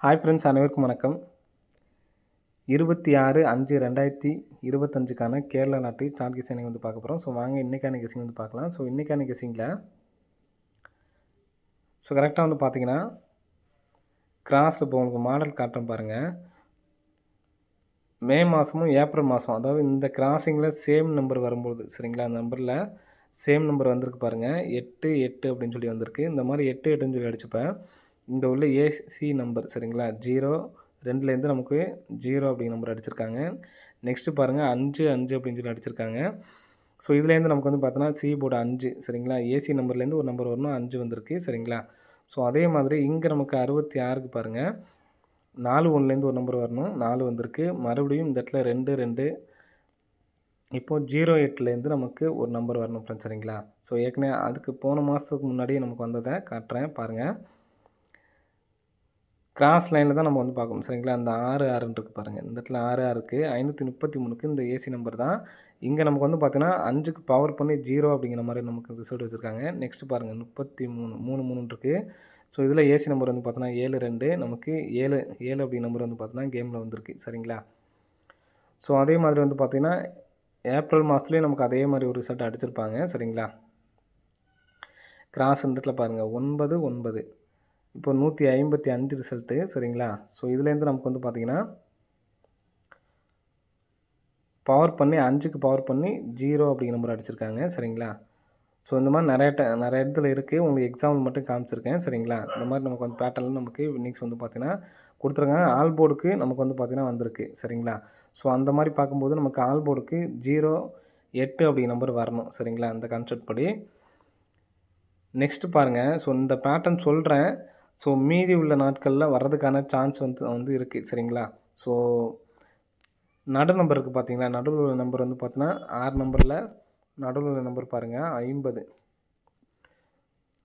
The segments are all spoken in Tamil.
ஹாய் ஃப்ரெண்ட்ஸ், அனைவருக்கும் வணக்கம். 26/5/2025க்கான கேரளா லாட்டரி சார்ட் கெஸிங் வந்து பார்க்க போகிறோம். ஸோ வாங்க இன்றைக்கான கெஸிங் வந்து பார்க்கலாம். ஸோ இன்றைக்கான கெஸிங்கில் கரெக்டாக வந்து பார்த்தீங்கன்னா கிராஸ் இப்போ உங்களுக்கு மாடல் காட்டுறேன் பாருங்கள். மே மாதமும் ஏப்ரல் மாதம், அதாவது இந்த கிராசிங்கில் சேம் நம்பர் வரும்போது சரிங்களா, அந்த நம்பரில் சேம் நம்பர் வந்திருக்கு பாருங்கள். 8 8 அப்படின்னு சொல்லி வந்திருக்கு. இந்த மாதிரி 8 8ன்னு சொல்லி அடிச்சுப்பேன். இங்கே உள்ள ஏசி நம்பர் சரிங்களா, 0 2லேருந்து நமக்கு 0 அப்படிங்கிற நம்பர் அடிச்சிருக்காங்க. நெக்ஸ்ட்டு பாருங்கள் 5 5 அப்படின்னு சொல்லி அடிச்சிருக்காங்க. ஸோ இதுலேருந்து நமக்கு வந்து பார்த்தோன்னா சி போர்டு 5 சரிங்களா, ஏசி நம்பர்லேருந்து ஒரு நம்பர் வரணும், 5 வந்திருக்கு சரிங்களா. ஸோ அதே மாதிரி இங்கே நமக்கு 66க்கு பாருங்கள் 4 1லேருந்து ஒரு நம்பர் வரணும், 4 வந்திருக்கு. மறுபடியும் இந்த இடத்துல 2 2 இப்போது 08லேருந்து நமக்கு ஒரு நம்பர் வரணும் ஃப்ரெண்ட்ஸ் சரிங்களா. ஸோ ஏற்கனவே அதுக்கு போன மாதத்துக்கு முன்னாடியே நமக்கு வந்ததை காட்டுறேன் பாருங்கள். கிராஸ் லைனில் தான் நம்ம வந்து பார்க்கணும் சரிங்களா. அந்த 6 6ன்னு இருக்குது பாருங்கள். இந்த இடத்துல 6 6க்கு 533க்கு இந்த ஏசி நம்பர் தான். இங்கே நமக்கு வந்து பார்த்தீங்கன்னா 5க்கு பவர் பண்ணி 0 அப்படிங்கிற மாதிரி நமக்கு ரிசல்ட் வச்சுருக்காங்க. நெக்ஸ்ட்டு பாருங்கள் 33 3 3 இருக்குது. ஸோ இதில் ஏசி நம்பர் வந்து பார்த்தோன்னா 7 2 நமக்கு 7 7 அப்படிங்கிற நம்பர் வந்து பார்த்தோன்னா கேமில் வந்திருக்கு சரிங்களா. ஸோ அதே மாதிரி வந்து பார்த்திங்கன்னா ஏப்ரல் மாதத்துலேயும் நமக்கு அதே மாதிரி ஒரு ரிசல்ட் அடிச்சிருப்பாங்க சரிங்களா. கிராஸ் இந்த இடத்துல பாருங்கள் 9 9 இப்போ 155 ரிசல்ட்டு சரிங்களா. ஸோ இதுலேருந்து நமக்கு வந்து பார்த்திங்கன்னா பவர் பண்ணி 5க்கு பவர் பண்ணி 0 அப்படிங்கிற நம்பர் அடிச்சிருக்காங்க சரிங்களா. ஸோ இந்த மாதிரி நிறைய இடத்துல இருக்குது. உங்களுக்கு எக்ஸாம்பிள் மட்டும் காமிச்சிருக்கேன் சரிங்களா. இந்த மாதிரி நமக்கு வந்து பேட்டர்னில் நமக்கு வின்னிங்ஸ் வந்து பார்த்திங்கன்னா கொடுத்துருக்காங்க. ஆல் போர்டுக்கு நமக்கு வந்து பார்த்திங்கன்னா வந்திருக்கு சரிங்களா. ஸோ அந்த மாதிரி பார்க்கும்போது நமக்கு ஆல் போர்டுக்கு 0 8 அப்படிங்கிற நம்பர் வரணும் சரிங்களா, அந்த கான்செப்ட் படி. நெக்ஸ்ட்டு பாருங்கள். ஸோ இந்த பேட்டர்ன் சொல்கிறேன். ஸோ மீதி உள்ள நாட்களில் வர்றதுக்கான சான்ஸ் வந்து இருக்குது சரிங்களா. ஸோ நடு நம்பர் இருக்குது பார்த்தீங்களா, நடுவில் உள்ள நம்பர் வந்து பார்த்தீங்கன்னா 6 நம்பரில் நடுவில் உள்ள நம்பர் பாருங்கள் 50.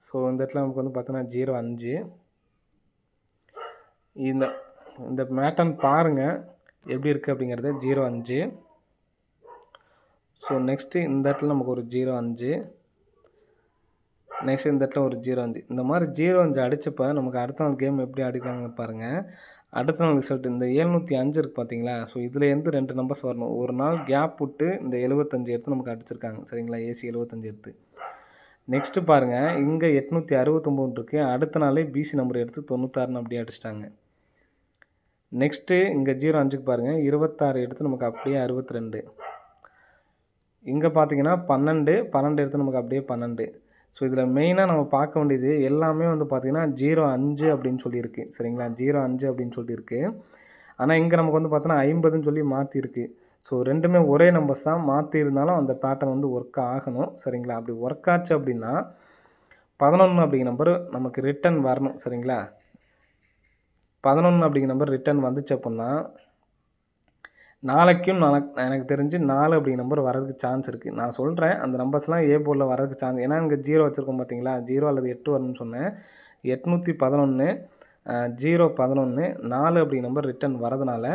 ஸோ இந்த இடத்துல நமக்கு வந்து பார்த்தீங்கன்னா 0 5. இந்த பேட்டர்ன் பாருங்கள் எப்படி இருக்குது அப்படிங்கிறது. 0 5. ஸோ நெக்ஸ்ட்டு இந்த இடத்துல நமக்கு ஒரு 0 5. நெக்ஸ்ட் இந்த இடத்துல ஒரு 0 5. இந்த மாதிரி 0 5 அடித்தப்போ நமக்கு அடுத்த நாள் கேம் எப்படி அடிக்கிறாங்க பாருங்கள். அடுத்த நாள் ரிசல்ட் இந்த 705 இருக்குது பார்த்தீங்களா. ஸோ இதுலேருந்து 2 நம்பர்ஸ் வரணும். ஒரு நாள் கேப் விட்டு இந்த 75 எடுத்து நமக்கு அடிச்சிருக்காங்க சரிங்களா, ஏசி 75 எடுத்து. நெக்ஸ்ட்டு பாருங்கள் இங்கே 869 இருக்குது. அடுத்த நாளே பிசி நம்பர் எடுத்து 96ன்னு அப்படியே அடிச்சிட்டாங்க. நெக்ஸ்ட்டு இங்கே 0 5க்கு பாருங்கள் 26 எடுத்து நமக்கு அப்படியே 62. இங்கே பார்த்தீங்கன்னா 12 12 எடுத்து நமக்கு அப்படியே 12. ஸோ இதில் மெயினாக நம்ம பார்க்க வேண்டியது எல்லாமே வந்து பார்த்திங்கன்னா 0 5 அப்படின்னு சொல்லியிருக்கு சரிங்களா, 0 5 அப்படின்னு சொல்லியிருக்கு. ஆனால் இங்கே நமக்கு வந்து பார்த்தோன்னா 50ன்னு சொல்லி மாற்றிருக்கு. ஸோ ரெண்டுமே ஒரே நம்பர்ஸ் தான், மாற்றிருந்தாலும் அந்த பேட்டர்ன் வந்து ஒர்க் ஆகணும் சரிங்களா. அப்படி ஒர்க் ஆச்சு அப்படின்னா 11 அப்படிங்கிற நம்பர் நமக்கு ரிட்டன் வரணும் சரிங்களா. 11 அப்படிங்கிற நம்பர் ரிட்டன் வந்துச்சு அப்படின்னா நாளைக்கும் எனக்கு தெரிஞ்சு 4 அப்படிங்கிற நம்பர் வரதுக்கு சான்ஸ் இருக்குது. நான் சொல்கிறேன் அந்த நம்பர்ஸ்லாம் ஏ போர்டில் வரதுக்கு சான்ஸ். ஏன்னா இங்கே 0 வச்சுருக்கோம் பார்த்தீங்களா, 0 அல்லது 8 வரணும்னு சொன்னேன். 811 0 11 4 அப்படிங்கிற நம்பர் ரிட்டன் வரதுனால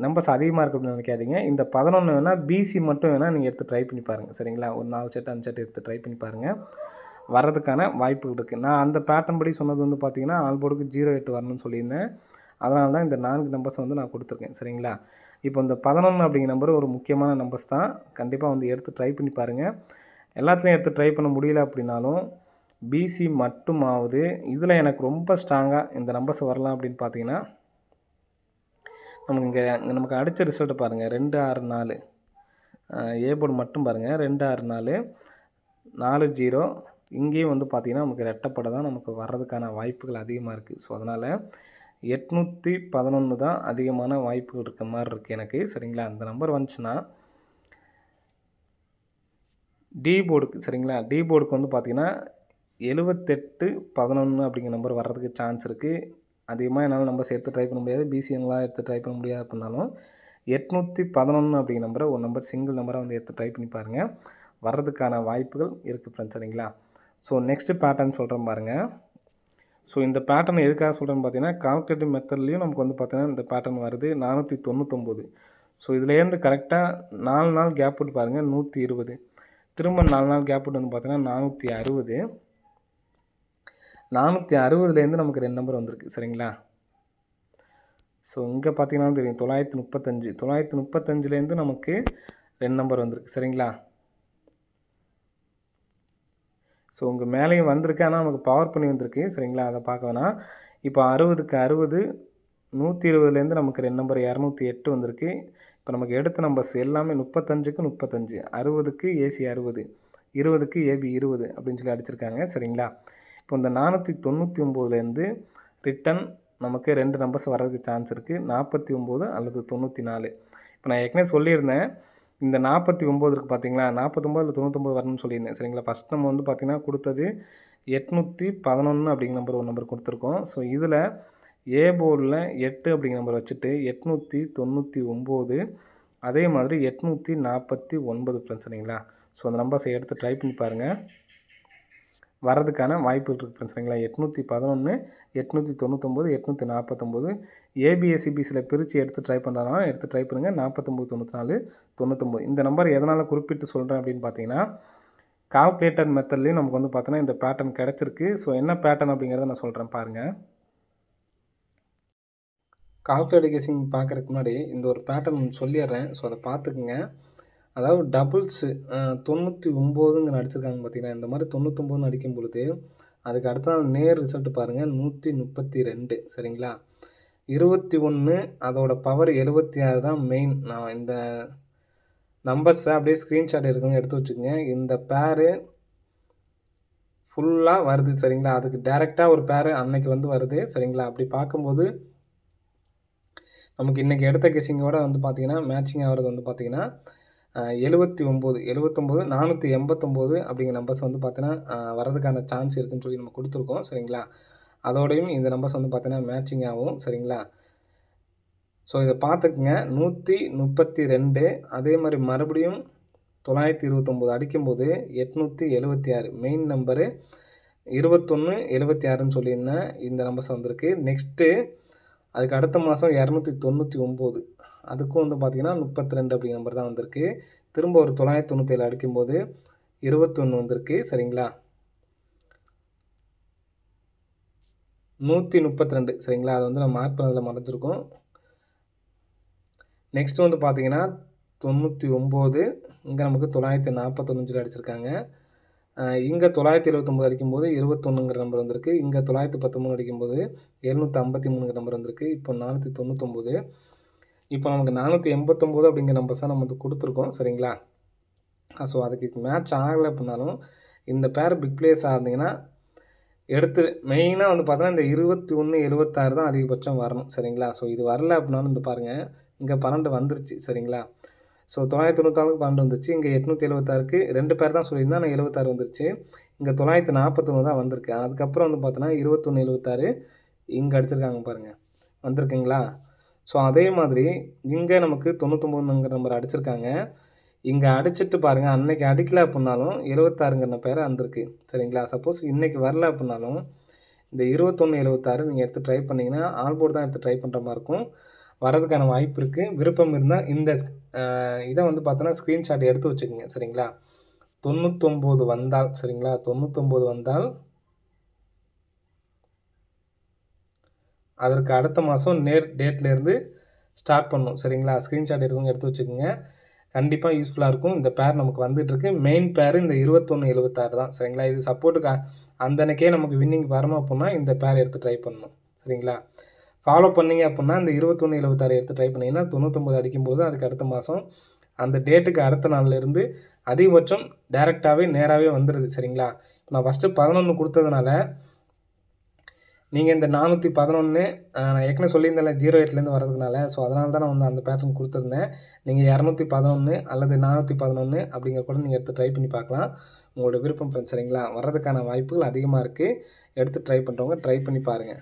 நம்பர்ஸ் அதிகமாக இருக்குது அப்படின்னு நினைக்காதீங்க. இந்த 11 வேணால் பிசி மட்டும் வேணால் நீங்கள் எடுத்து ட்ரை பண்ணி பாருங்கள் சரிங்களா. ஒரு 4 செட் 5 செட் எடுத்து ட்ரை பண்ணி பாருங்கள், வர்றதுக்கான வாய்ப்புகள் இருக்குது. நான் அந்த பேட்டர்ன் படி சொன்னது வந்து பார்த்திங்கன்னா ஆல் போர்டுக்கு 0 8 வரணும்னு சொல்லியிருந்தேன். அதனால தான் இந்த 4 நம்பர்ஸ் வந்து நான் கொடுத்துருக்கேன் சரிங்களா. இப்போ இந்த 11 அப்படிங்கிற நம்பர் ஒரு முக்கியமான நம்பர்ஸ் தான். கண்டிப்பாக வந்து எடுத்து ட்ரை பண்ணி பாருங்கள். எல்லாத்துலேயும் எடுத்து ட்ரை பண்ண முடியல அப்படின்னாலும் பிசி மட்டுமாவது இதில் எனக்கு ரொம்ப ஸ்ட்ராங்காக இந்த நம்பர்ஸ் வரலாம் அப்படின்னு பார்த்தீங்கன்னா நமக்கு நமக்கு அடித்த ரிசல்ட்டு பாருங்கள் 2 6 4. ஏ போர்டு மட்டும் பாருங்கள் 2 6 4 4 0. இங்கேயும் வந்து பார்த்திங்கன்னா நமக்கு ரெட்டப்படை தான் நமக்கு வர்றதுக்கான வாய்ப்புகள் அதிகமாக இருக்குது. ஸோ அதனால் 811 தான் அதிகமான வாய்ப்புகள் இருக்க மாதிரி இருக்குது எனக்கு சரிங்களா. அந்த நம்பர் வந்துச்சுன்னா டி போர்டுக்கு சரிங்களா, டி போர்டுக்கு வந்து பார்த்திங்கன்னா 78 11 அப்படிங்கிற நம்பர் வர்றதுக்கு சான்ஸ் இருக்குது. அதிகமாக என்னால் நம்பர்ஸ் எடுத்து ட்ரை பண்ண முடியாது, பிசி என்னால் எடுத்து ட்ரை பண்ண முடியாது அப்படின்னாலும் 811 அப்படிங்கிற நம்பரை ஒரு நம்பர் சிங்கிள் நம்பரை வந்து எடுத்து ட்ரை பண்ணி பாருங்கள், வர்றதுக்கான வாய்ப்புகள் இருக்குது ஃப்ரெண்ட்ஸ் சரிங்களா. ஸோ நெக்ஸ்ட்டு பேட்டர்ன் சொல்கிறேன் பாருங்கள். ஸோ இந்த பேட்டர்ன் எதுக்காக சொல்கிறேன்னு பார்த்தீங்கன்னா கால்குலேட்டிவ் மெத்தட்லேயும் நமக்கு வந்து பார்த்தீங்கன்னா இந்த பேட்டர்ன் வருது 499. ஸோ இதுலேருந்து கரெக்டாக 4 நாள் கேப் விட்டு பாருங்கள் 120. திரும்ப 4 நாள் கேப் விட்டு வந்து பார்த்தீங்கன்னா 460. 460லேருந்து நமக்கு 2 நம்பர் வந்திருக்கு சரிங்களா. ஸோ இங்கே பார்த்தீங்கன்னா தெரியும் 935 935லேருந்து நமக்கு 2 நம்பர் வந்திருக்கு சரிங்களா. ஸோ உங்கள் மேலேயும் வந்திருக்கு, ஆனால் நமக்கு பவர் பண்ணி வந்திருக்கு சரிங்களா. அதை பார்க்க வேணாம். இப்போ 60க்கு 60 120லேருந்து நமக்கு 2 நம்பர் 208 வந்திருக்கு. இப்போ நமக்கு எடுத்த நம்பர்ஸ் எல்லாமே 35க்கு 35, 60க்கு ஏசி 60, 20க்கு ஏபி 20 அப்படின்னு சொல்லி அடிச்சிருக்காங்க சரிங்களா. இப்போ இந்த 499லேருந்து ரிட்டன் நமக்கு 2 நம்பர்ஸ் வர்றதுக்கு சான்ஸ் இருக்குது, 49 அல்லது 94. இப்போ நான் ஏற்கனவே சொல்லியிருந்தேன், இந்த 49 இருக்குது பார்த்தீங்களா, 49 இல்லை 99 வரணும்னு சொல்லியிருந்தேன் சரிங்களா. ஃபஸ்ட் நம்ம வந்து பார்த்திங்கன்னா கொடுத்தது 811 அப்படிங்கிற நம்பர் ஒரு நம்பர் கொடுத்துருக்கோம். ஸோ இதில் ஏ போர்டில் 8 அப்படிங்கிற நம்பர் வச்சுட்டு 899 அதே மாதிரி 849 ஃப்ரெண்ட்ஸ் சரிங்களா. ஸோ அந்த நம்பர்ஸை எடுத்து ட்ரை பண்ணி பாருங்கள், வரதுக்கான வாய்ப்புகள் இருக்குது ஃப்ரெண்ட்ஸ் சரிங்களா. 811 899 849 ஏபிஎஸ்சிபிசியில் பிரித்து எடுத்து ட்ரை பண்ணுறதுனால எடுத்து ட்ரை பண்ணுங்கள். 49 94 99 இந்த நம்பர் எதனால் குறிப்பிட்டு சொல்கிறேன் அப்படின்னு பார்த்தீங்கன்னா, கால்குலேட்டர் மெத்தட்லேயும் நமக்கு வந்து பார்த்தோன்னா இந்த பேட்டர்ன் கிடச்சிருக்கு. ஸோ என்ன பேட்டர்ன் அப்படிங்கிறத நான் சொல்கிறேன் பாருங்கள். கால்குலேட்டர் கெஸிங் பார்க்குறதுக்கு முன்னாடி இந்த ஒரு பேட்டர்ன் சொல்லிடுறேன். ஸோ அதை பார்த்துக்குங்க. அதாவது டபுள்ஸு 99ங்க அடிச்சிருக்காங்க பார்த்தீங்கன்னா, இந்த மாதிரி 99ன்னு அடிக்கும் பொழுது அதுக்கு அடுத்த நாள் நேர் ரிசல்ட் பாருங்கள் 132 சரிங்களா. 21 அதோட பவர் 76 தான் மெயின். நான் இந்த நம்பர்ஸை அப்படியே ஸ்க்ரீன்ஷாட் எடுக்கணும், எடுத்து வச்சுக்கோங்க. இந்த பேரு ஃபுல்லாக வருது சரிங்களா. அதுக்கு டேரெக்டாக ஒரு பேரு அன்னைக்கு வந்து வருது சரிங்களா. அப்படி பார்க்கும்போது நமக்கு இன்றைக்கி எடுத்த கெஸிங்கோட வந்து பார்த்திங்கன்னா மேட்சிங் ஆகிறது வந்து பார்த்திங்கன்னா 79 489 அப்படிங்கிற நம்பர்ஸ் வந்து பார்த்தீங்கன்னா வரதுக்கான சான்ஸ் இருக்குதுன்னு சொல்லி நம்ம கொடுத்துருக்கோம் சரிங்களா. அதோடையும் இந்த நம்பர்ஸ் வந்து பார்த்தீங்கன்னா மேட்சிங் ஆகும் சரிங்களா. ஸோ இதை பார்த்துக்குங்க. 132 அதே மாதிரி மறுபடியும் 929 அடிக்கும்போது 876 மெயின் நம்பரு 2176ன்னு சொல்லியிருந்தேன். இந்த நம்பர்ஸ் வந்திருக்கு. நெக்ஸ்ட்டு அதுக்கு அடுத்த மாதம் 299 அதுக்கும் வந்து பார்த்திங்கன்னா 32 அப்படிங்கிற நம்பர் தான் வந்திருக்கு. திரும்ப ஒரு 997 அடிக்கும்போது 21 வந்திருக்கு சரிங்களா. 132 சரிங்களா. அது வந்து நம்ம மார்க் பண்ணதில் மறைஞ்சிருக்கோம். நெக்ஸ்ட் வந்து பார்த்திங்கன்னா 99 இங்கே நமக்கு 945 அடிச்சிருக்காங்க. இங்கே 979 அடிக்கும்போது 21ங்கிற நம்பர் வந்திருக்கு. இங்கே 913 அடிக்கும்போது 753ங்கிற நம்பர் வந்திருக்கு. இப்போ 499. இப்போ நமக்கு 489 அப்படிங்கிற நம்பர்ஸ் தான் நம்ம வந்து கொடுத்துருக்கோம் சரிங்களா. ஸோ அதுக்கு மேட்ச் ஆகலை அப்படின்னாலும் இந்த பேர் பிக் பிளேஸாக இருந்தீங்கன்னா எடுத்து மெயினாக வந்து பார்த்தோன்னா இந்த 21 76 தான் அதிகபட்சம் வரணும் சரிங்களா. ஸோ இது வரல அப்படின்னாலும் இந்த பாருங்கள், இங்கே 12 வந்துருச்சு சரிங்களா. ஸோ 994க்கு 12 வந்துருச்சு. இங்கே 876க்கு 2 பேர் தான் சொல்லியிருந்தேன், ஆனால் 76 வந்துருச்சு. இங்கே 941 தான் வந்திருக்கு. அதுக்கப்புறம் வந்து பார்த்தோன்னா 21 76 இங்கே அடிச்சிருக்காங்க பாருங்கள், வந்திருக்குங்களா. ஸோ அதே மாதிரி இங்கே நமக்கு 99ங்கிற நம்பர் அடிச்சிருக்காங்க. இங்கே அடிச்சுட்டு பாருங்கள், அன்னைக்கு அடிக்கலை அப்படின்னாலும் 76ங்கிற பேர் வந்திருக்கு சரிங்களா. சப்போஸ் இன்றைக்கி வரல அப்படின்னாலும் இந்த 21 76 நீங்கள் எடுத்து ட்ரை பண்ணிங்கன்னா ஆல் போர்டு தான் எடுத்து ட்ரை பண்ணுற மாதிரி இருக்கும். வரதுக்கான வாய்ப்பு இருக்குது. விருப்பம் இருந்தால் இந்த இதை வந்து பார்த்தோன்னா ஸ்க்ரீன்ஷாட் எடுத்து வச்சுக்கோங்க சரிங்களா. 99 வந்தால் சரிங்களா, 99 வந்தால் அதற்கு அடுத்த மாதம் நேர் டேட்லேருந்து ஸ்டார்ட் பண்ணணும் சரிங்களா. ஸ்க்ரீன்ஷாட் எடுக்கவங்க எடுத்து வச்சுக்கோங்க, கண்டிப்பாக யூஸ்ஃபுல்லாக இருக்கும். இந்த பேர் நமக்கு வந்துட்டுருக்கு. மெயின் பேர் இந்த 21 76 தான் சரிங்களா. இது சப்போர்ட்டுக்கு அந்தன்னைக்கே நமக்கு வின்னிங் வரணும் அப்படின்னா இந்த பேர் எடுத்து ட்ரை பண்ணணும் சரிங்களா. ஃபாலோ பண்ணிங்க அப்படின்னா இந்த 21 76 எடுத்து ட்ரை பண்ணிங்கன்னா 99 அடிக்கும்போது அதுக்கு அடுத்த மாதம் அந்த டேட்டுக்கு அடுத்த நாள்லேருந்து அதிகபட்சம் டேரெக்டாகவே நேராகவே வந்துடுது சரிங்களா. இப்போ நான் ஃபஸ்ட்டு 11 கொடுத்ததுனால நீங்கள் இந்த 411 நான் ஏற்கனவே சொல்லியிருந்தேன்ல 08லேருந்து வரதுனால, ஸோ அதனால தான் நான் வந்து அந்த பேட்டர்ன் கொடுத்துருந்தேன். நீங்கள் 211 அல்லது 411 அப்படிங்கிற கூட நீங்கள் எடுத்து ட்ரை பண்ணி பார்க்கலாம். உங்களோட விருப்பம் ஃப்ரெண்ட்ஸ் சரிங்களா. வர்றதுக்கான வாய்ப்புகள் அதிகமாக இருக்குது. எடுத்து ட்ரை பண்ணுறவங்க ட்ரை பண்ணி பாருங்கள்.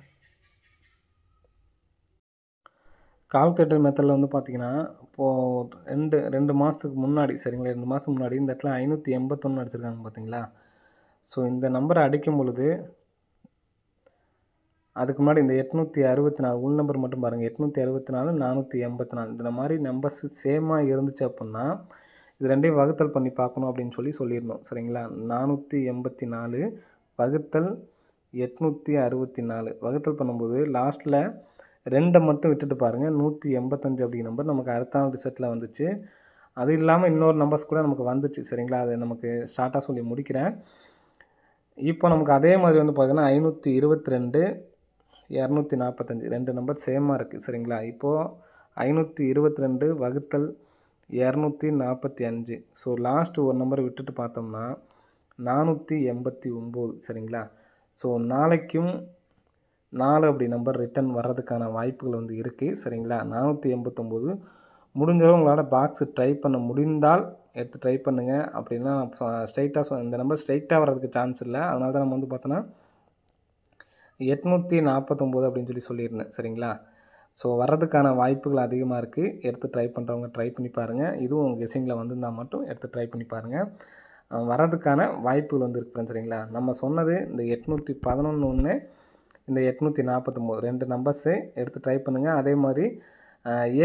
கால்குலேட்டர் மெத்தடில் வந்து பார்த்திங்கன்னா இப்போது 2 மாதத்துக்கு முன்னாடி சரிங்களா, 2 மாதத்துக்கு முன்னாடி இந்த இடத்துல 581 அடிச்சிருக்காங்க பார்த்தீங்களா. ஸோ இந்த நம்பரை அடிக்கும் பொழுது அதுக்கு முன்னாடி இந்த 864 உள் நம்பர் மட்டும் பாருங்கள், 864 484 இந்த மாதிரி நம்பர்ஸ் சேமாக இருந்துச்சு அப்படின்னா இது ரெண்டையும் வகுத்தல் பண்ணி பார்க்கணும் அப்படின்னு சொல்லியிருந்தோம் சரிங்களா. 484 வகுத்தல் 864 வகுத்தல் பண்ணும்போது லாஸ்ட்டில் 2 மட்டும் விட்டுட்டு பாருங்கள். 185 அப்படிங்கிற நம்பர் நமக்கு அடுத்த நாள் ரிசல்ட்டில் வந்துச்சு. அது இல்லாமல் இன்னொரு நம்பர்ஸ் கூட நமக்கு வந்துச்சு. சரிங்களா? அதை நமக்கு ஷார்ட்டாக சொல்லி முடிக்கிறேன். இப்போ நமக்கு அதே மாதிரி வந்து பார்த்தீங்கன்னா 522, 245 2 நம்பர் சேமாக இருக்குது. சரிங்களா? இப்போது 522 வகுத்தல் 245. ஸோ லாஸ்ட் ஒரு நம்பர் விட்டுட்டு பார்த்தோம்னா 489. சரிங்களா? ஸோ நாளைக்கும் 4 அப்படி நம்பர் ரிட்டர்ன் வர்றதுக்கான வாய்ப்புகள் வந்து இருக்குது. சரிங்களா? 489 முடிஞ்சளவு உங்களால் பாக்ஸு ட்ரை பண்ண முடிந்தால் எடுத்து ட்ரை பண்ணுங்கள். அப்படின்னா ஸ்ட்ரைட்டாக இந்த நம்பர் ஸ்ட்ரைட்டாக வர்றதுக்கு சான்ஸ் இல்லை. அதனால தான் நம்ம வந்து பார்த்தோன்னா 849 அப்படின்னு சொல்லியிருந்தேன். சரிங்களா? ஸோ வர்றதுக்கான வாய்ப்புகள் அதிகமாக இருக்குது. எடுத்து ட்ரை பண்ணுறவங்க ட்ரை பண்ணி பாருங்கள். இதுவும் உங்கள் கெஸ்ஸிங்கில் வந்திருந்தால் மட்டும் எடுத்து ட்ரை பண்ணி பாருங்கள். வர்றதுக்கான வாய்ப்புகள் வந்து இருக்குது. சரிங்களா? நம்ம சொன்னது இந்த 811 ஒன்று, இந்த 849 2 நம்பர்ஸு எடுத்து ட்ரை பண்ணுங்கள். அதே மாதிரி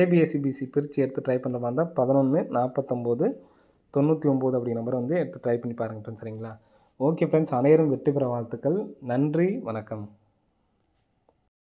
ஏபிஎஸ்சிபிசி பிரித்து எடுத்து ட்ரை பண்ணுற மாதிரி இருந்தால் 11, 49, 99 அப்படிங்கிற நம்பரை வந்து எடுத்து ட்ரை பண்ணி பாருங்கள் ஃப்ரெண்ட்ஸ். சரிங்களா? ஓகே ஃப்ரெண்ட்ஸ், அனைவரும் வெற்றி பெற வாழ்த்துக்கள். நன்றி, வணக்கம்.